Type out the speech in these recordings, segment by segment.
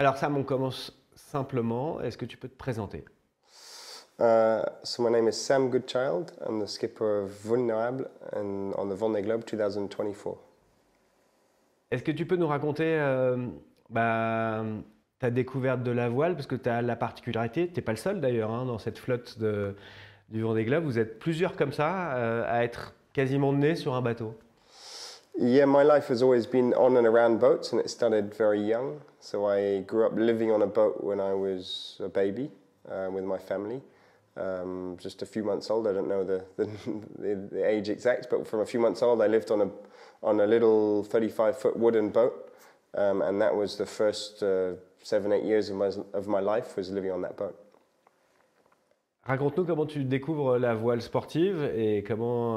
Alors Sam, on commence simplement. Est-ce que tu peux te présenter? So my name is Sam Goodchild. I'm the skipper of Vulnerable and on the Vendée Globe 2024. Est-ce que tu peux nous raconter bah, ta découverte de la voile? Parce que tu as la particularité, tu n'es pas le seul d'ailleurs dans cette flotte du Vendée Globe. Vous êtes plusieurs comme ça à être quasiment nés sur un bateau. Yeah, my life has always been on and around boats, and it started very young. So I grew up living on a boat when I was a baby with my family. Just a few months old. I don't know the age exact, but from a few months old, I lived on a little 35-foot wooden boat, and that was the first 7-8 years of my life was living on that boat. Raconte-nous comment tu découvres la voile sportive et comment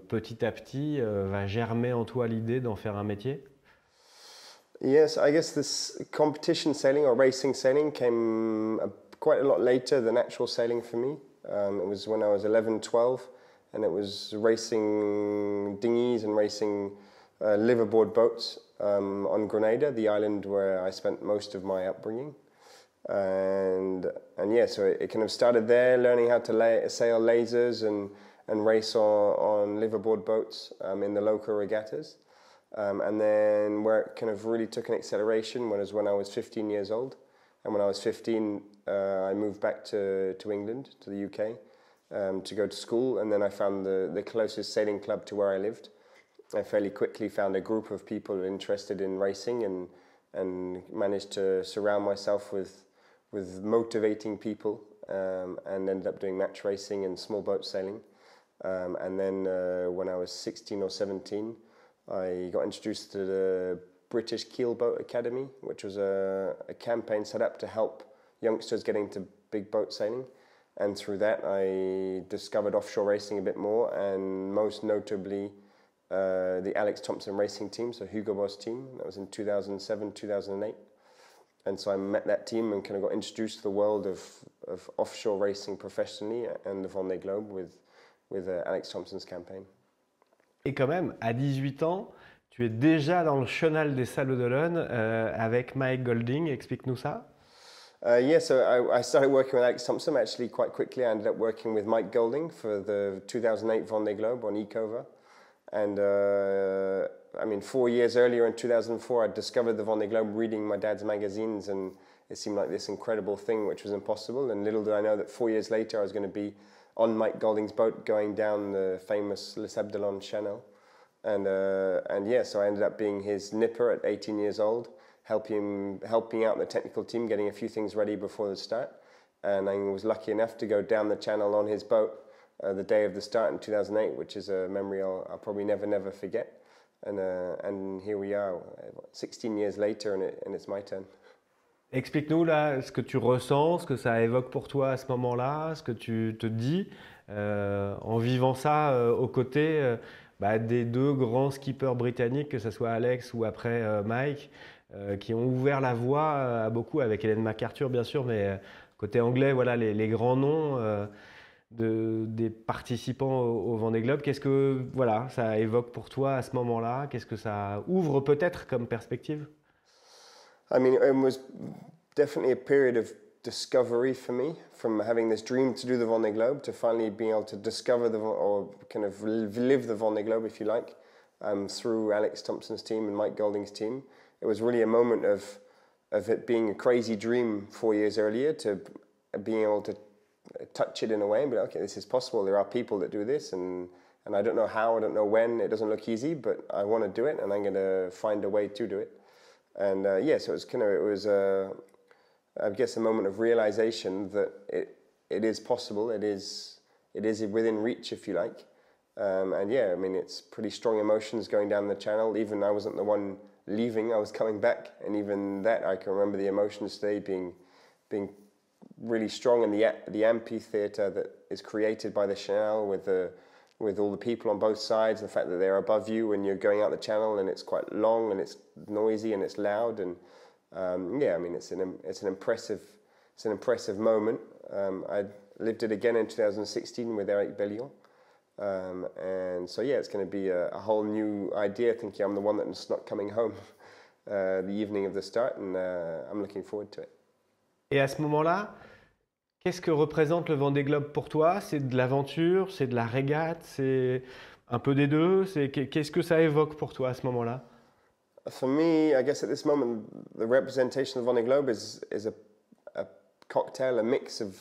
petit à petit va germer en toi l'idée d'en faire un métier. Yes, I guess this competition sailing or racing sailing came quite a lot later than actual sailing for me. It was when I was 11, 12, and it was racing dinghies and racing liveaboard boats on Grenada, the island where I spent most of my upbringing. And yeah, so it kind of started there, learning how to sail lasers and race on liveaboard boats in the local regattas. And then where it kind of really took an acceleration was when I was 15 years old. And when I was 15, I moved back to England, to the UK, to go to school. And then I found the closest sailing club to where I lived. I fairly quickly found a group of people interested in racing and managed to surround myself with motivating people and ended up doing match racing and small boat sailing. And then when I was 16 or 17, I got introduced to the British Keelboat Academy, which was a campaign set up to help youngsters get into big boat sailing. And through that, I discovered offshore racing a bit more, and most notably the Alex Thomson racing team, so Hugo Boss team. That was in 2007, 2008. And so I met that team and kind of got introduced to the world of offshore racing professionally and the Vendée Globe with Alex Thomson's campaign. Et quand même, à 18 ans, tu es déjà dans le chenal des Salauds d'Olonne avec Mike Golding. Explique-nous ça. Yeah, so I started working with Alex Thomson actually quite quickly. I ended up working with Mike Golding for the 2008 Vendée Globe on Ecover. And I mean, 4 years earlier in 2004, I discovered the Vendée Globe reading my dad's magazines, and it seemed like this incredible thing which was impossible. And little did I know that 4 years later I was going to be on Mike Golding's boat going down the famous Les Abdelon Channel. And yeah, so I ended up being his nipper at 18 years old, helping out the technical team, getting a few things ready before the start. And I was lucky enough to go down the channel on his boat the day of the start in 2008, which is a memory I'll probably never forget. And here we are, 16 years later, and it's my turn. Explique-nous là ce que tu ressens, ce que ça évoque pour toi à ce moment-là, ce que tu te dis en vivant ça aux côtés des deux grands skippers britanniques, que ce soit Alex ou après Mike, qui ont ouvert la voie à beaucoup, avec Hélène MacArthur bien sûr, mais côté anglais, voilà les grands noms des participants au Vendée Globe. Qu'est-ce que ça évoque pour toi à ce moment-là? Qu'est-ce que ça ouvre peut-être comme perspective? I mean, it was definitely a period of discovery for me, from having this dream to do the Vendée Globe to finally being able to discover or kind of live the Vendée Globe, if you like, through Alex Thomson's team and Mike Golding's team. It was really a moment of it being a crazy dream 4 years earlier to being able to touch it in a way and be like, okay, this is possible. There are people that do this, and I don't know how, I don't know when. It doesn't look easy, but I want to do it, and I'm going to find a way to do it. And yeah, so it was I guess a moment of realization that it is possible. It is within reach, if you like. And yeah, I mean, it's pretty strong emotions going down the channel. Even I wasn't the one leaving; I was coming back, and even that I can remember the emotions today being really strong. And the amphitheater that is created by the channel with all the people on both sides, the fact that they're above you when you're going out the channel, and it's quite long and it's noisy and it's loud, and yeah, I mean it's an impressive moment. I lived it again in 2016 with Eric Bellion, and so yeah, it's going to be a whole new idea. Thinking I'm the one that's not coming home the evening of the start, and I'm looking forward to it. Et à ce moment-là, qu'est-ce que représente le Vendée Globe pour toi? C'est de l'aventure, c'est de la régate, c'est un peu des deux? Qu'est-ce que ça évoque pour toi à ce moment-là? For me, I guess at this moment, the representation of the Vendée Globe is a cocktail, a mix of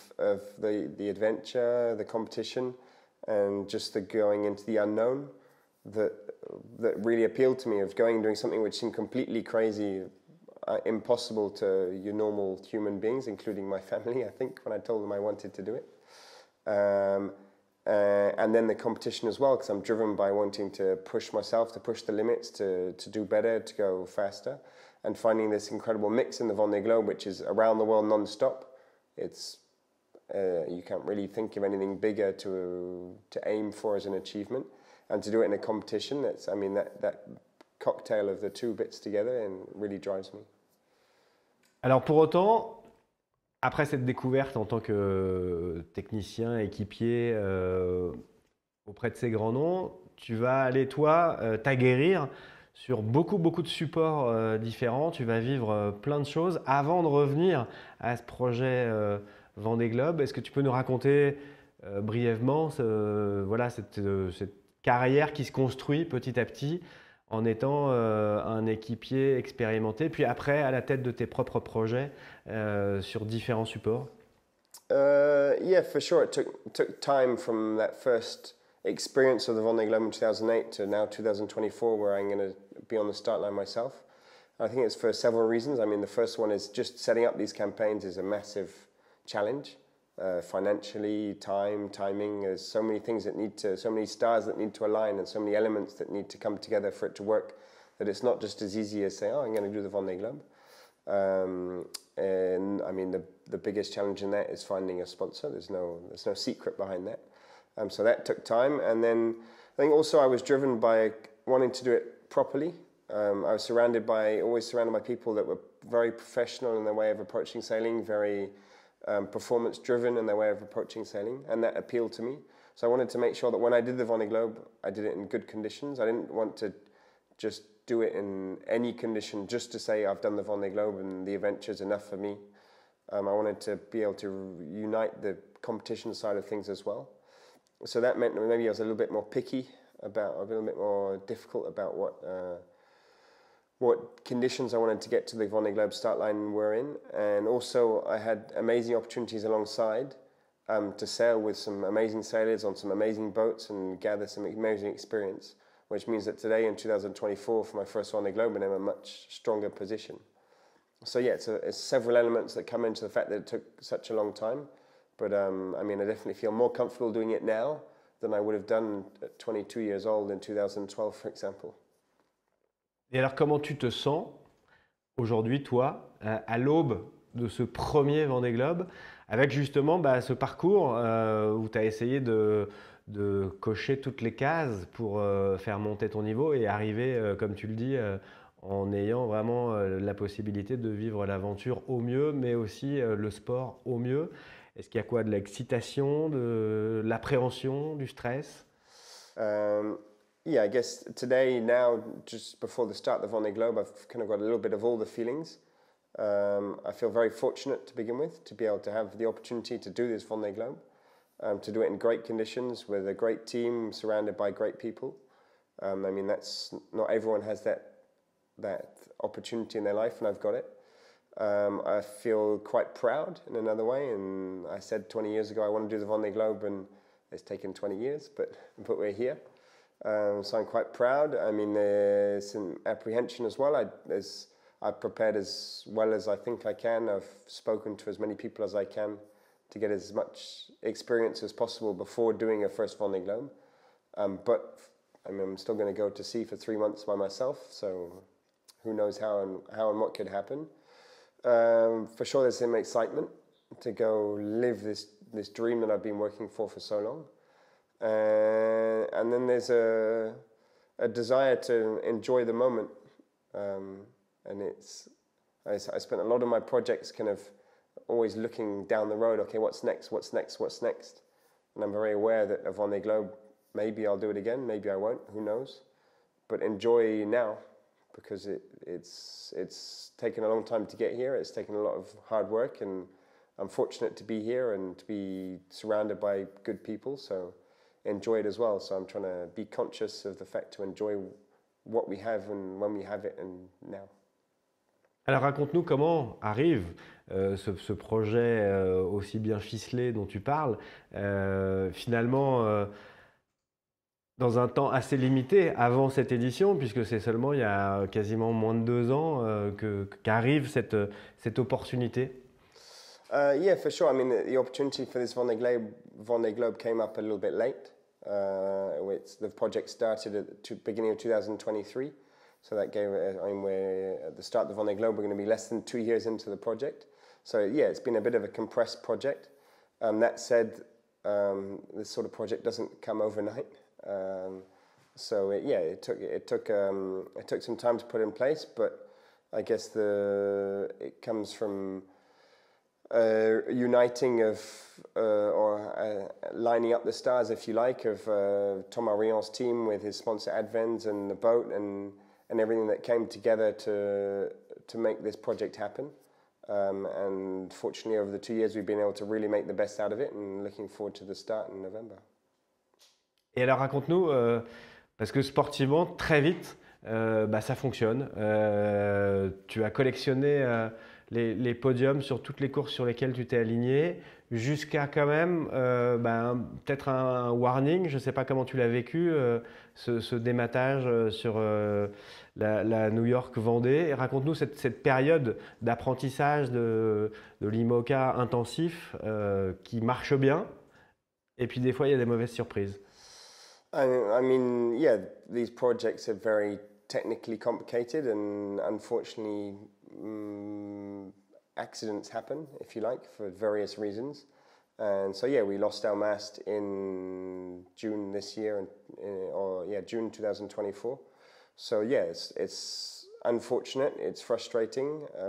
the adventure, the competition, and just the going into the unknown that really appealed to me, of going and doing something which seemed completely crazy, impossible to your normal human beings, including my family, I think, when I told them I wanted to do it. And then the competition as well, because I'm driven by wanting to push myself, to push the limits, to do better, to go faster, and finding this incredible mix in the Vendée Globe, which is around the world non-stop. It's you can't really think of anything bigger to aim for as an achievement, and to do it in a competition. That cocktail of the two bits together and really drives me. Alors pour autant, après cette découverte en tant que technicien, équipier auprès de ces grands noms, tu vas aller, toi, t'aguerrir sur beaucoup de supports différents. Tu vas vivre plein de choses avant de revenir à ce projet Vendée Globe. Est-ce que tu peux nous raconter brièvement cette carrière qui se construit petit à petit en étant un équipier expérimenté, puis après à la tête de tes propres projets sur différents supports? Yeah, for sure. It took time from that first experience of the Vendée Globe in 2008 to now 2024, where I'm going to be on the start line myself. I think it's for several reasons. I mean, the first one is just setting up these campaigns is a massive challenge. Financially, timing, there's so many things so many stars that need to align and so many elements that need to come together for it to work, that it's not just as easy as saying, I'm going to do the Vendée Globe. And I mean, the biggest challenge in that is finding a sponsor. There's no secret behind that. So that took time. And then I think also I was driven by wanting to do it properly. I was always surrounded by people that were very professional in their way of approaching sailing, very performance driven in their way of approaching sailing, and that appealed to me. So I wanted to make sure that when I did the Vendée Globe, I did it in good conditions. I didn't want to just do it in any condition just to say I've done the Vendée Globe and the adventure's enough for me. I wanted to be able to unite the competition side of things as well. So that meant that maybe I was a little bit more picky a little bit more difficult about what conditions I wanted to get to the Vendée Globe start line were in. And also I had amazing opportunities alongside to sail with some amazing sailors on some amazing boats and gather some amazing experience, which means that today in 2024 for my first Vendée Globe I'm in a much stronger position. So yeah, it's several elements that come into the fact that it took such a long time. But I definitely feel more comfortable doing it now than I would have done at 22 years old in 2012, for example. Et alors, comment tu te sens aujourd'hui, toi, à l'aube de ce premier Vendée Globe, avec justement ce parcours où tu as essayé de cocher toutes les cases pour faire monter ton niveau et arriver, comme tu le dis, en ayant vraiment la possibilité de vivre l'aventure au mieux, mais aussi le sport au mieux? Est-ce qu'il y a quoi? De l'excitation, de l'appréhension, du stress? Yeah, I guess today, now, just before the start of the Vendée Globe, I've kind of got a little bit of all the feelings. I feel very fortunate to begin with, to be able to have the opportunity to do this Vendée Globe, to do it in great conditions with a great team, surrounded by great people. That's not everyone has that opportunity in their life, and I've got it. I feel quite proud in another way, and I said 20 years ago I want to do the Vendée Globe, and it's taken 20 years, but we're here. So I'm quite proud. There's some apprehension as well. I've prepared as well as I think I can. I've spoken to as many people as I can to get as much experience as possible before doing a first Vendée Globe. But I'm still going to go to sea for 3 months by myself, so who knows how and what could happen. For sure there's some excitement to go live this dream that I've been working for so long. And then there's a desire to enjoy the moment. And I spent a lot of my projects kind of always looking down the road, okay, what's next? And I'm very aware that a Vendée Globe, maybe I'll do it again, maybe I won't, who knows? But enjoy now, because it's taken a long time to get here. It's taken a lot of hard work, and I'm fortunate to be here and to be surrounded by good people, so enjoy it as well. So I'm trying to be conscious of the fact to enjoy what we have and when we have it and now. Alors raconte-nous comment arrive ce projet aussi bien ficelé dont tu parles, finalement dans un temps assez limité avant cette édition, puisque c'est seulement il y a quasiment moins de 2 ans qu'arrive cette opportunité. Yeah, for sure. I mean, the opportunity for this Vendée Globe came up a little bit late. The project started at the beginning of 2023. So that gave, we're at the start of the Vendée Globe, we're going to be less than 2 years into the project. So yeah, it's been a bit of a compressed project. That said, this sort of project doesn't come overnight. It took some time to put in place, but I guess it comes from uniting of lining up the stars, if you like, of Thomas Ruyant's team with his sponsor Advent and the boat and everything that came together to make this project happen. And fortunately, over the 2 years, we've been able to really make the best out of it, and looking forward to the start in November. Et alors raconte-nous, parce que sportivement, très vite, ça fonctionne. Tu as collectionné les podiums sur toutes les courses sur lesquelles tu t'es aligné, jusqu'à quand même peut-être un warning, je ne sais pas comment tu l'as vécu, ce dématage sur la New York-Vendée. Raconte-nous cette période d'apprentissage de l'IMOCA intensif qui marche bien, et puis des fois il y a des mauvaises surprises. I mean, yeah, these projects are very technically complicated, and unfortunately accidents happen, if you like, for various reasons. And so yeah, we lost our mast in June this year, June 2024. So yeah, it's unfortunate, it's frustrating. I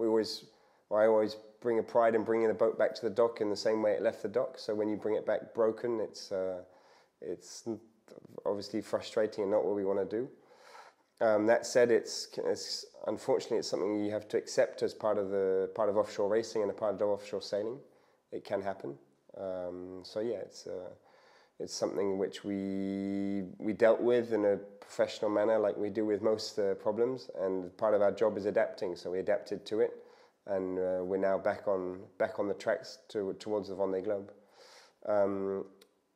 always bring a pride in bringing the boat back to the dock in the same way it left the dock. So when you bring it back broken, it's obviously frustrating and not what we want to do. That said, unfortunately it's something you have to accept as part of offshore racing and a part of offshore sailing. It can happen. It's something which we dealt with in a professional manner, like we do with most problems. And part of our job is adapting, so we adapted to it, and we're now back on the tracks towards the Vendée Globe.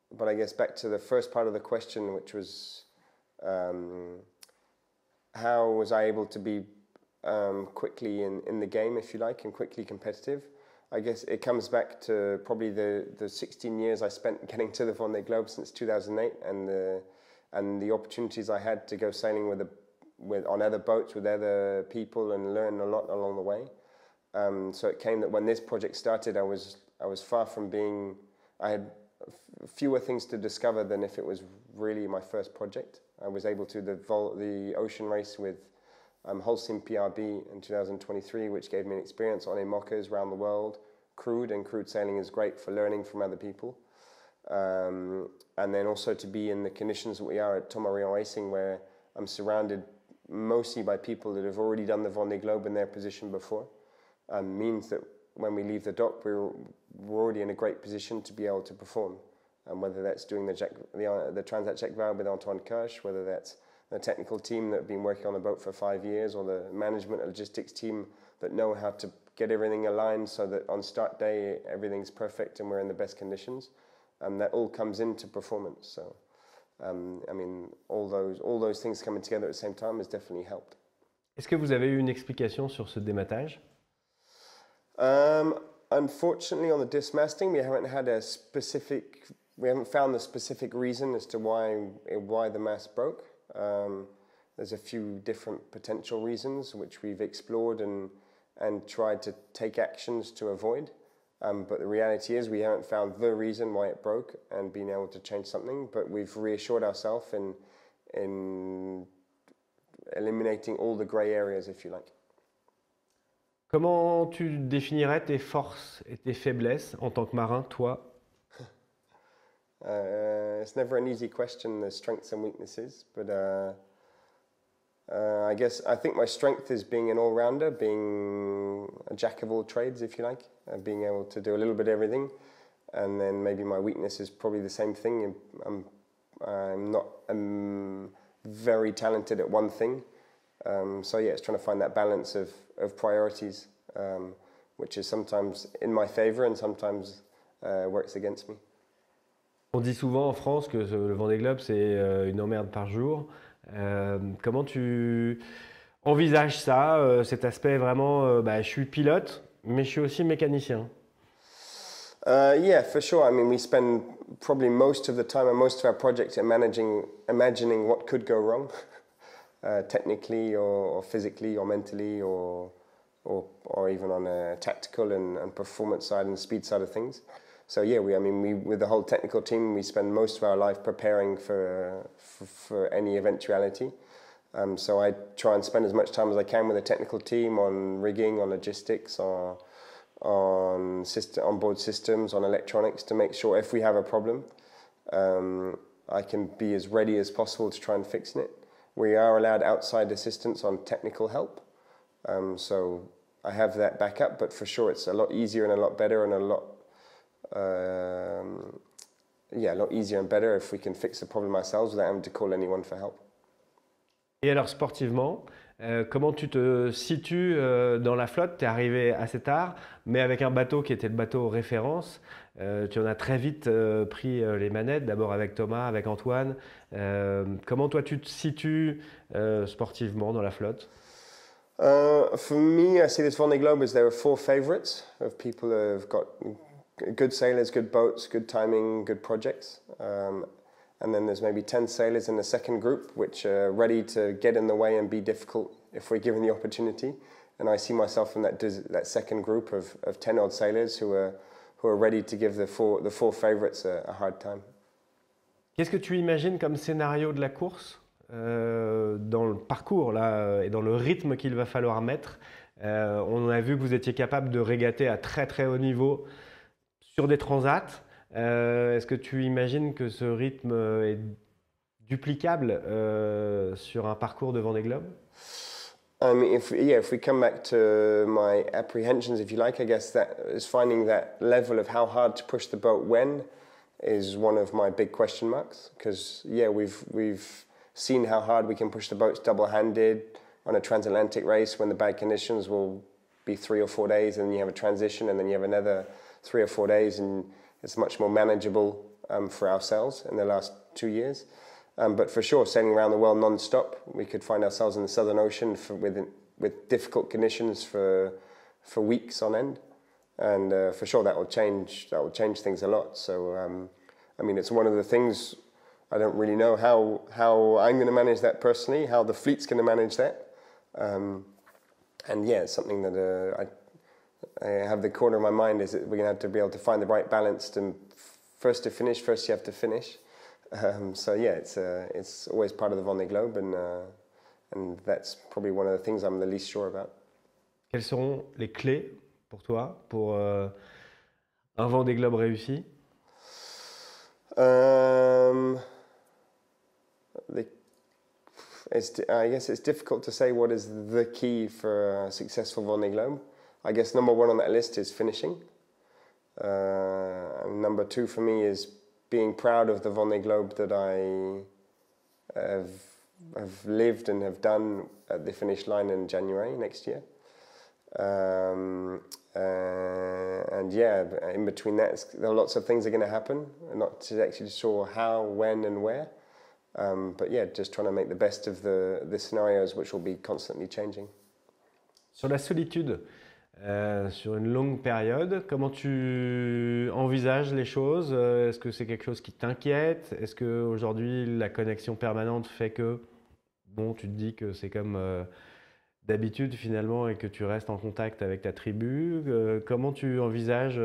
But I guess back to the first part of the question, which was how was I able to be quickly in the game, if you like, and quickly competitive? I guess it comes back to probably the 16 years I spent getting to the Vendée Globe since 2008, and the opportunities I had to go sailing on other boats with other people and learn a lot along the way. So it came that when this project started, I was far from being. I had fewer things to discover than if it was really my first project. I was able to the ocean race with Holcim PRB in 2023, which gave me an experience on IMOCAs around the world. Crewed sailing is great for learning from other people. And then also to be in the conditions that we are at Thomas Ruyant Racing, where I'm surrounded mostly by people that have already done the Vendée Globe in their position before, means that when we leave the dock, we're already in a great position to be able to perform. And whether that's doing the Transat Jacques Vabre with Antoine Kirsch, whether that's the technical team that have been working on the boat for 5 years, or the management and logistics team that know how to get everything aligned so that on start day everything's perfect and we're in the best conditions. And that all comes into performance. So, I mean, all those things coming together at the same time has definitely helped. Est-ce que vous avez eu une explication sur ce dématage? Unfortunately, on the dismasting, we haven't found the specific reason as to why the mast broke. There's a few different potential reasons which we've explored and tried to take actions to avoid. But the reality is we haven't found the reason why it broke and been able to change something. But we've reassured ourselves in eliminating all the grey areas, if you like. Comment tu définirais tes forces et tes faiblesses en tant que marin, toi? It's never an easy question, the strengths and weaknesses, but I think my strength is being an all-rounder, being a jack of all trades, if you like, being able to do a little bit of everything. And then maybe my weakness is probably the same thing. I'm not very talented at one thing. So yeah, it's trying to find that balance of priorities, which is sometimes in my favor and sometimes works against me. On dit souvent en France que le Vendée Globe, c'est une emmerde par jour. Comment tu envisages ça, cet aspect vraiment, je suis pilote, mais je suis aussi mécanicien? Yeah, for sure. I mean, we spend probably most of the time and most of our projects imagining what could go wrong, technically or physically or mentally or even on a tactical and performance side and speed side of things. So yeah, with the whole technical team, we spend most of our life preparing for any eventuality. So I try and spend as much time as I can with the technical team on rigging, on logistics, on onboard systems, on electronics, to make sure if we have a problem, I can be as ready as possible to try and fix it. We are allowed outside assistance on technical help, so I have that backup, but for sure it's a lot easier and a lot better and a lot easier and better if we can fix the problem ourselves without having to call anyone for help. Et alors sportivement, comment tu te situes dans la flotte? Tu es arrivé assez tard, mais avec un bateau qui était le bateau référence. Tu en as très vite pris les manettes, d'abord avec Thomas, avec Antoine. Comment toi tu te situes sportivement dans la flotte? For me, I see this Vendée Globe as there are 4 favorites of people who have got good sailors, good boats, good timing, good projects. And then there's maybe 10 sailors in the second group which are ready to get in the way and be difficult if we're given the opportunity. And I see myself in that second group of 10 odd sailors who are ready to give the four favorites a hard time. Qu'est-ce que tu imagines comme scénario de la course dans le parcours là, et dans le rythme qu'il va falloir mettre? On a vu que vous étiez capable de régater à très très haut niveau sur des transats. Est-ce que tu imagines que ce rythme est duplicable sur un parcours de Vendée Globe? I mean, if we come back to my apprehensions, if you like, I guess that is finding that level of how hard to push the boat when is one of my big question marks. Because yeah, we've seen how hard we can push the boats double-handed on a transatlantic race when the bad conditions will be 3 or 4 days, and then you have a transition, and then you have another 3 or 4 days, and it's much more manageable for ourselves in the last 2 years. But for sure, sailing around the world non-stop, we could find ourselves in the Southern Ocean with difficult conditions for weeks on end, and for sure that will change things a lot. So I mean, it's one of the things I don't really know how I'm going to manage that personally, how the fleet's going to manage that, and yeah, it's something that I have the corner of my mind is that we're going to have to be able to find the right balance to first you have to finish. So yeah, it's always part of the Vendée Globe, and that's probably one of the things I'm the least sure about. Quelles seront les clés pour toi pour un Vendée Globe réussi? I guess it's difficult to say what is the key for a successful Vendée Globe. I guess number 1 on that list is finishing. And number 2 for me is being proud of the Vendée Globe that I have lived and have done at the finish line in January next year. And yeah, in between that, there are lots of things that are going to happen. I'm not actually sure how, when, and where. But yeah, just trying to make the best of the scenarios which will be constantly changing. Sur la solitude, sur une longue période, comment tu envisages les choses? Est-ce que c'est quelque chose qui t'inquiète? Est-ce qu'aujourd'hui, la connexion permanente fait que bon, tu te dis que c'est comme d'habitude finalement et que tu restes en contact avec ta tribu? Comment tu envisages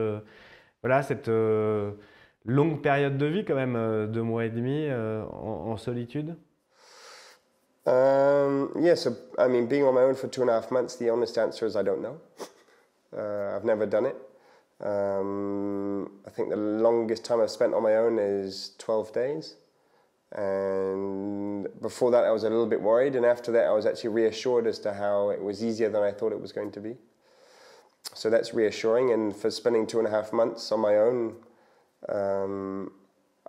voilà, cette longue période de vie quand même, 2 mois et demi en solitude? Yeah, so I mean, being on my own for 2.5 months, the honest answer is I don't know. I've never done it. I think the longest time I've spent on my own is 12 days. And before that, I was a little bit worried. And after that, I was actually reassured as to how it was easier than I thought it was going to be. So that's reassuring. And for spending 2.5 months on my own,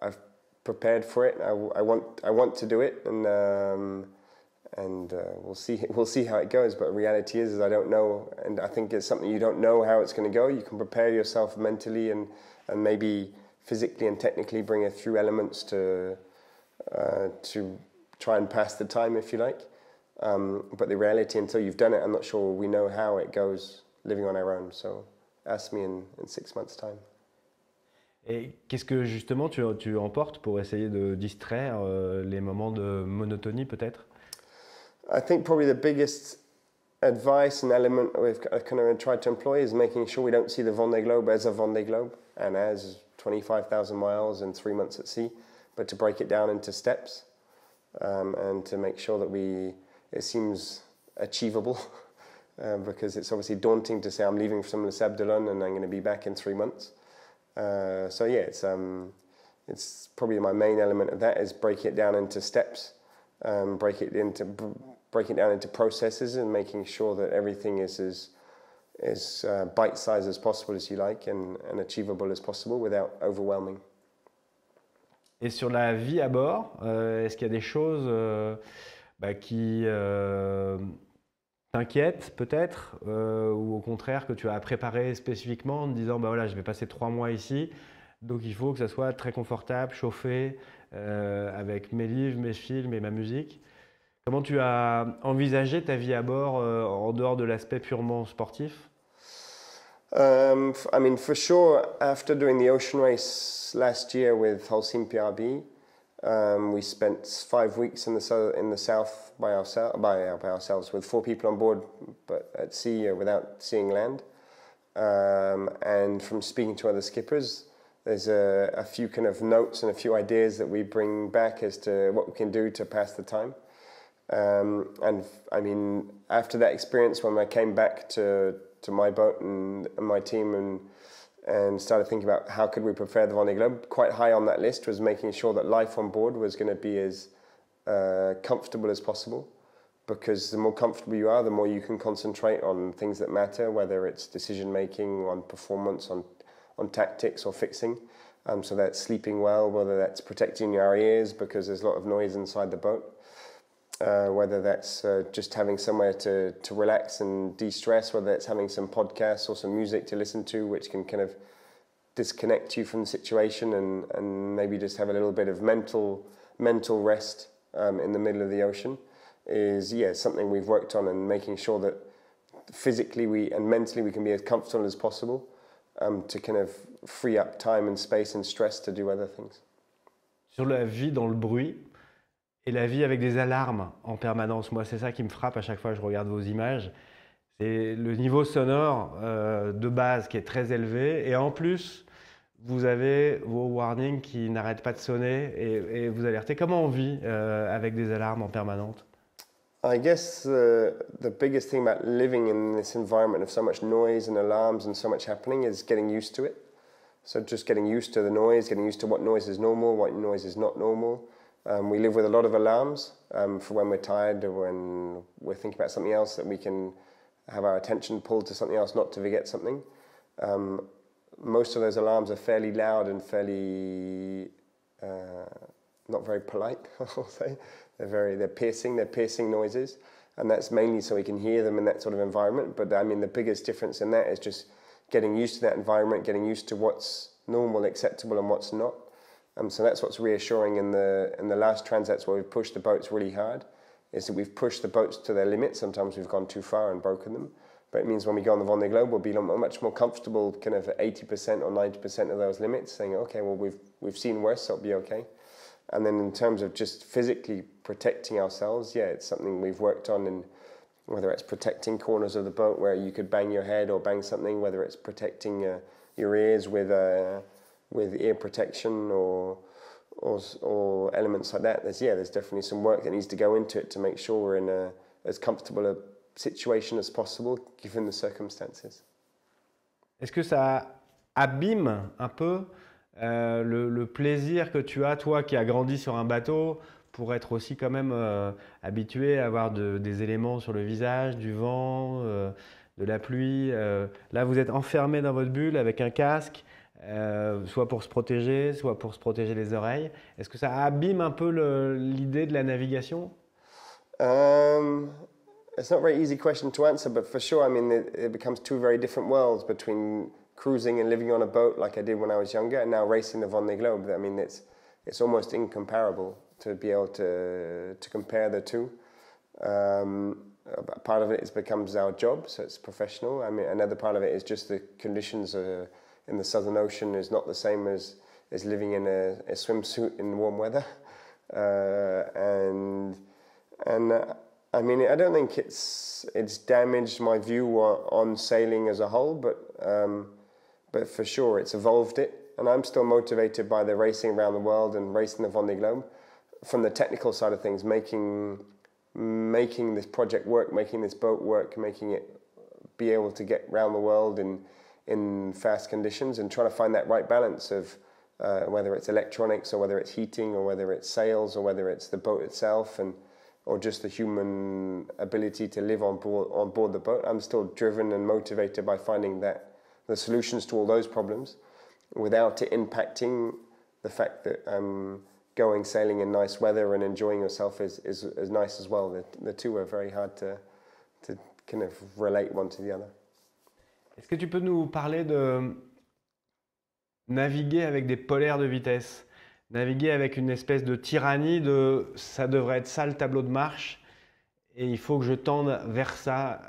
I've prepared for it. I want to do it, and we'll see how it goes. But the reality is I don't know, and I think it's something you don't know how it's going to go. You can prepare yourself mentally and maybe physically and technically bring a few elements to try and pass the time, if you like. But the reality, until you've done it, I'm not sure we know how it goes living on our own. So ask me in 6 months' time. Et qu'est-ce que justement tu emportes pour essayer de distraire les moments de monotonie peut-être? I think probably the biggest advice and element we've kind of tried to employ is making sure we don't see the Vendée Globe as a Vendée Globe and as 25,000 miles and 3 months at sea, but to break it down into steps and to make sure that it seems achievable because it's obviously daunting to say I'm leaving from Le Sable d'Olonne and I'm going to be back in 3 months. So yeah, it's probably my main element of that is break it down into steps, break it down into processes, and making sure that everything is as bite-sized as possible, as you like, and achievable as possible without overwhelming. Et sur la vie à bord, est-ce qu'il y a des choses qui t'inquiètent peut-être, ou au contraire que tu as préparé spécifiquement en te disant voilà, je vais passer 3 mois ici, donc il faut que ça soit très confortable, chauffé, avec mes livres, mes films et ma musique. Comment tu as envisagé ta vie à bord en dehors de l'aspect purement sportif? I mean, for sure, after doing the ocean race last year with Holcim PRB, we spent 5 weeks in the south by ourselves with 4 people on board, but at sea without seeing land. And from speaking to other skippers, there's a few kind of notes and a few ideas that we bring back as to what we can do to pass the time. And I mean, after that experience, when I came back to my boat and my team and started thinking about how could we prepare the Vendée Globe, quite high on that list was making sure that life on board was going to be as comfortable as possible, because the more comfortable you are, the more you can concentrate on things that matter, whether it's decision making, on performance, on tactics or fixing. So that's sleeping well, whether that's protecting your ears because there's a lot of noise inside the boat. Whether that's just having somewhere to relax and de-stress, whether it's having some podcasts or some music to listen to, which can kind of disconnect you from the situation and maybe just have a little bit of mental rest in the middle of the ocean, is something we've worked on, and making sure that physically and mentally we can be as comfortable as possible to kind of free up time and space and stress to do other things. Sur la vie dans le bruit, et la vie avec des alarmes en permanence, moi c'est ça qui me frappe à chaque fois que je regarde vos images. C'est le niveau sonore de base qui est très élevé, et en plus vous avez vos warnings qui n'arrêtent pas de sonner et vous alertez. Comment on vit avec des alarmes en permanence? I guess the biggest thing about living in this environment of so much noise and alarms and so much happening is getting used to it. So just getting used to the noise, getting used to what noise is normal, what noise is not normal. We live with a lot of alarms for when we're tired or when we're thinking about something else, that we can have our attention pulled to something else, not to forget something. Most of those alarms are fairly loud and fairly not very polite, I'll say. They're piercing noises, and that's mainly so we can hear them in that sort of environment. But I mean, the biggest difference in that is just getting used to that environment, getting used to what's normal, acceptable, and what's not. So that's what's reassuring in the last transats where we've pushed the boats really hard, is that we've pushed the boats to their limit. Sometimes we've gone too far and broken them, but it means when we go on the Vendée Globe, we'll be much more comfortable, kind of 80% or 90% of those limits, saying, okay, well we've seen worse, so it'll be okay. And then in terms of just physically protecting ourselves, it's something we've worked on, in whether it's protecting corners of the boat where you could bang your head or bang something, whether it's protecting your ears with ear protection or elements like that. There's definitely some work that needs to go into it to make sure we're in as comfortable a situation as possible given the circumstances. Est-ce que ça abîme un peu le plaisir que tu as, toi qui as grandi sur un bateau, pour être aussi quand même habitué à avoir des éléments sur le visage, du vent, de la pluie. Là, vous êtes enfermé dans votre bulle avec un casque, soit pour se protéger, soit pour se protéger les oreilles. Est-ce que ça abîme un peu l'idée de la navigation? Um, it's not a very easy question to answer, but for sure, I mean, it becomes two very different worlds between cruising and living on a boat like I did when I was younger, and now racing the Vendée Globe. I mean, it's almost incomparable to be able to compare the two. Part of it becomes our job, so it's professional. I mean, another part of it is just the conditions in the Southern Ocean is not the same as living in a swimsuit in warm weather, and I mean, I don't think it's damaged my view on sailing as a whole, but for sure it's evolved it, and I'm still motivated by the racing around the world and racing the Vendée Globe. From the technical side of things, making this project work, making this boat work, making it be able to get around the world in fast conditions, and trying to find that right balance of whether it's electronics or whether it's heating or whether it's sails or whether it's the boat itself or just the human ability to live on board the boat. I'm still driven and motivated by finding the solutions to all those problems without it impacting the fact that going sailing in nice weather and enjoying yourself is nice as well. The two are very hard to kind of relate one to the other. Est-ce que tu peux nous parler de naviguer avec des polaires de vitesse? Naviguer avec une espèce de tyrannie de ça devrait être ça le tableau de marche et il faut que je tende vers ça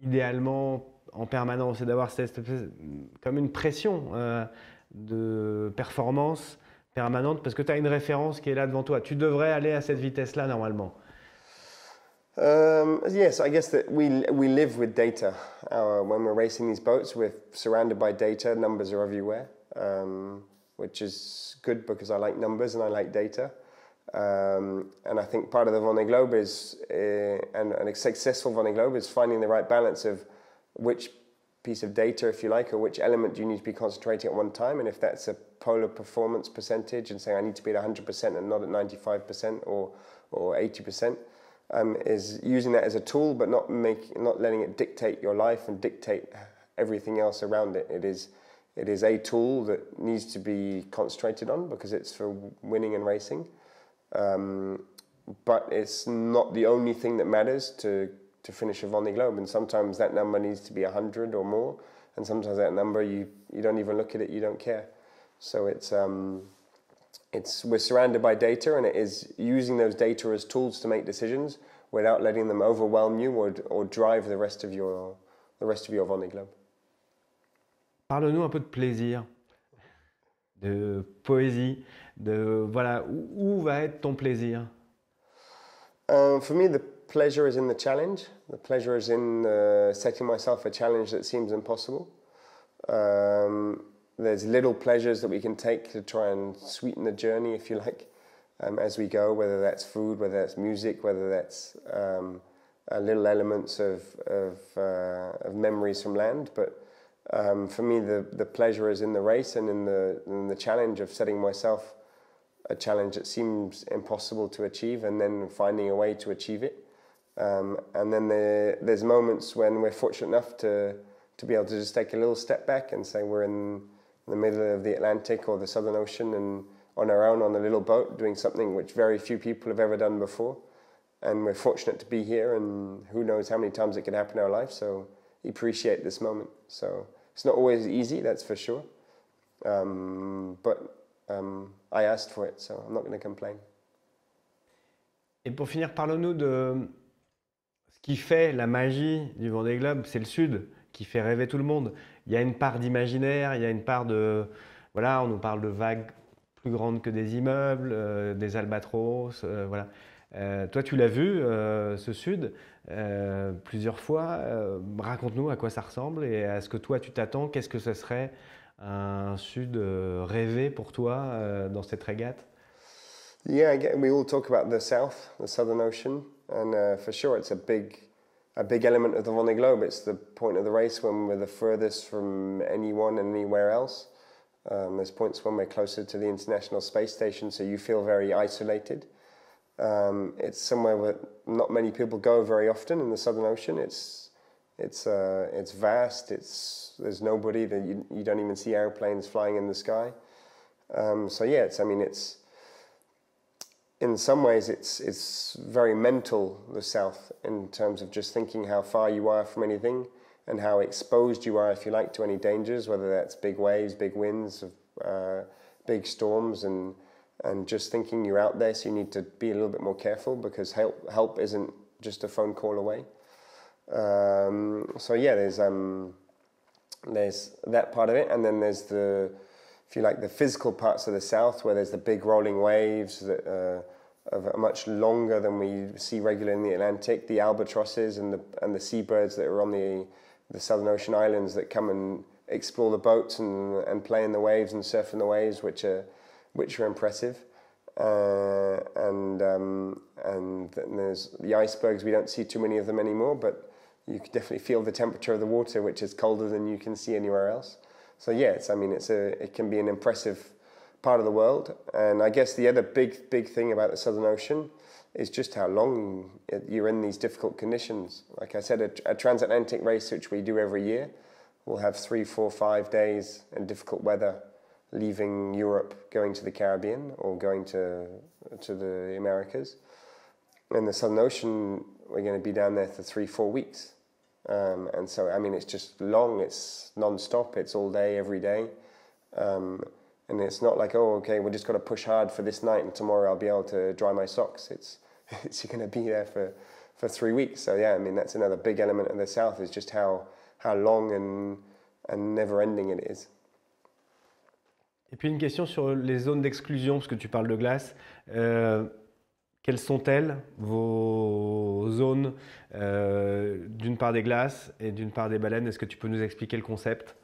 idéalement en permanence, et d'avoir cette espèce, comme une pression de performance permanente parce que tu as une référence qui est là devant toi. Tu devrais aller à cette vitesse-là normalement. Yes, I guess that we live with data. When we're racing these boats, we're surrounded by data. Numbers are everywhere, which is good because I like numbers and I like data. And I think part of the Vendée Globe is, and a successful Vendée Globe is finding the right balance of which piece of data, if you like, or which element do you need to be concentrating at one time. And if that's a polar performance percentage and saying I need to be at 100% and not at 95% or 80%, is using that as a tool, but not letting it dictate your life and dictate everything else around it. It is a tool that needs to be concentrated on because it's for winning and racing. But it's not the only thing that matters to finish a Vendée Globe, and sometimes that number needs to be 100 or more, and sometimes that number you don't even look at it, you don't care. So we're surrounded by data, and it is using those data as tools to make decisions without letting them overwhelm you or drive the rest of your Vendée Globe. Parle-nous un peu de plaisir, de poésie, de voilà où va être ton plaisir? For me, the pleasure is in the challenge. The pleasure is in setting myself a challenge that seems impossible. There's little pleasures that we can take to try and sweeten the journey, if you like, as we go, whether that's food, whether that's music, whether that's little elements of memories from land. But for me, the pleasure is in the race and in the challenge of setting myself a challenge that seems impossible to achieve and then finding a way to achieve it. And then there's moments when we're fortunate enough to be able to just take a little step back and say we're in the middle of the Atlantic or the Southern Ocean and on our own on a little boat doing something which very few people have ever done before. And we're fortunate to be here, and who knows how many times it could happen in our life, so appreciate this moment. So it's not always easy, that's for sure. But I asked for it, so I'm not going to complain. Et pour finir, parle-nous de ce qui fait la magie du Vendée Globe, c'est le Sud qui fait rêver tout le monde. Il y a une part d'imaginaire, il y a une part de... Voilà, on nous parle de vagues plus grandes que des immeubles, des albatros, voilà. Toi, tu l'as vu, ce Sud, plusieurs fois. Raconte-nous à quoi ça ressemble et à ce que toi, tu t'attends. Qu'est-ce que ce serait un Sud rêvé pour toi dans cette régate? Yeah, again, we all talk about the South, the Southern Ocean, and for sure it's a big element of the Vendée Globe. It's the point of the race when we're the furthest from anyone and anywhere else. There's points when we're closer to the International Space Station, so you feel very isolated. It's somewhere where not many people go very often in the Southern Ocean. It's vast. There's nobody. That you don't even see airplanes flying in the sky. So yeah, it's in some ways it's very mental, the South, in terms of just thinking how far you are from anything and how exposed you are, if you like, to any dangers, whether that's big waves, big winds, big storms, and just thinking you're out there, so you need to be a little bit more careful because help isn't just a phone call away. So yeah, there's that part of it, and then there's if you like, the physical parts of the South, where there's the big rolling waves that are much longer than we see regularly in the Atlantic, the albatrosses and the seabirds that are on the Southern Ocean islands that come and explore the boats and play in the waves and surf in the waves, which are impressive. And then there's the icebergs. We don't see too many of them anymore, but you can definitely feel the temperature of the water, which is colder than you can see anywhere else. So yeah, it can be an impressive part of the world. And I guess the other big thing about the Southern Ocean is just how long you're in these difficult conditions. Like I said, a transatlantic race, which we do every year, will have 3, 4, 5 days in difficult weather, leaving Europe, going to the Caribbean or going to the Americas. In the Southern Ocean, we're going to be down there for 3, 4 weeks. And so, it's just long, it's non-stop, it's all day, every day. And it's not like, oh, okay, we're just got to push hard for this night and tomorrow I'll be able to dry my socks. You're going to be there for 3 weeks. So yeah, that's another big element of the South, is just how long and never-ending it is. Et puis une question sur les zones d'exclusion, parce que tu parles de glace. Quelles sont-elles, vos zones, d'une part des glaces et d'une part des baleines? Est-ce que tu peux nous expliquer le concept?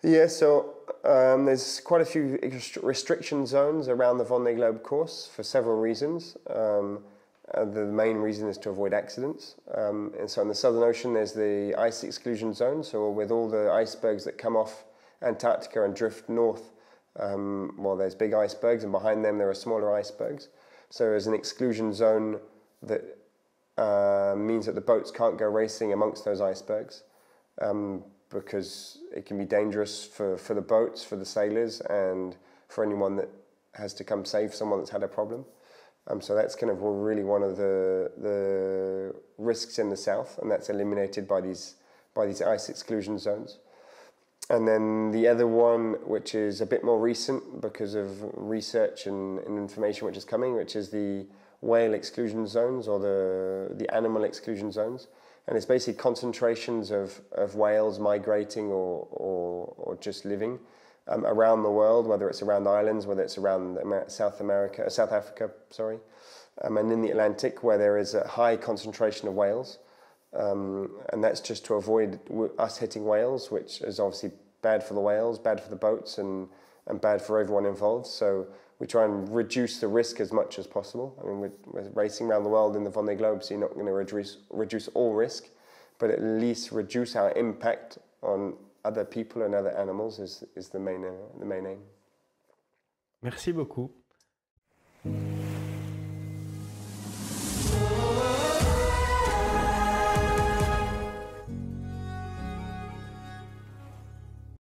Yeah, so there's quite a few restriction zones around the Vendée Globe course for several reasons. The main reason is to avoid accidents. And so in the Southern Ocean, there's the ice exclusion zone. So with all the icebergs that come off Antarctica and drift north, there's big icebergs, and behind them there are smaller icebergs. So there's an exclusion zone that means that the boats can't go racing amongst those icebergs, because it can be dangerous for the boats, for the sailors, and for anyone that has to come save someone that's had a problem. So that's kind of really one of the risks in the South, and that's eliminated by these ice exclusion zones. And then the other one, which is a bit more recent because of research and information which is coming, which is the whale exclusion zones, or the animal exclusion zones. And it's basically concentrations of whales migrating or just living around the world, whether it's around islands, whether it's around South Africa, and in the Atlantic, where there is a high concentration of whales. And that's just to avoid us hitting whales, which is obviously bad for the whales, bad for the boats, and bad for everyone involved. So we try and reduce the risk as much as possible. We're racing around the world in the Vendée Globe, so you're not going to reduce all risk, but at least reduce our impact on other people and other animals is the main aim. Merci beaucoup.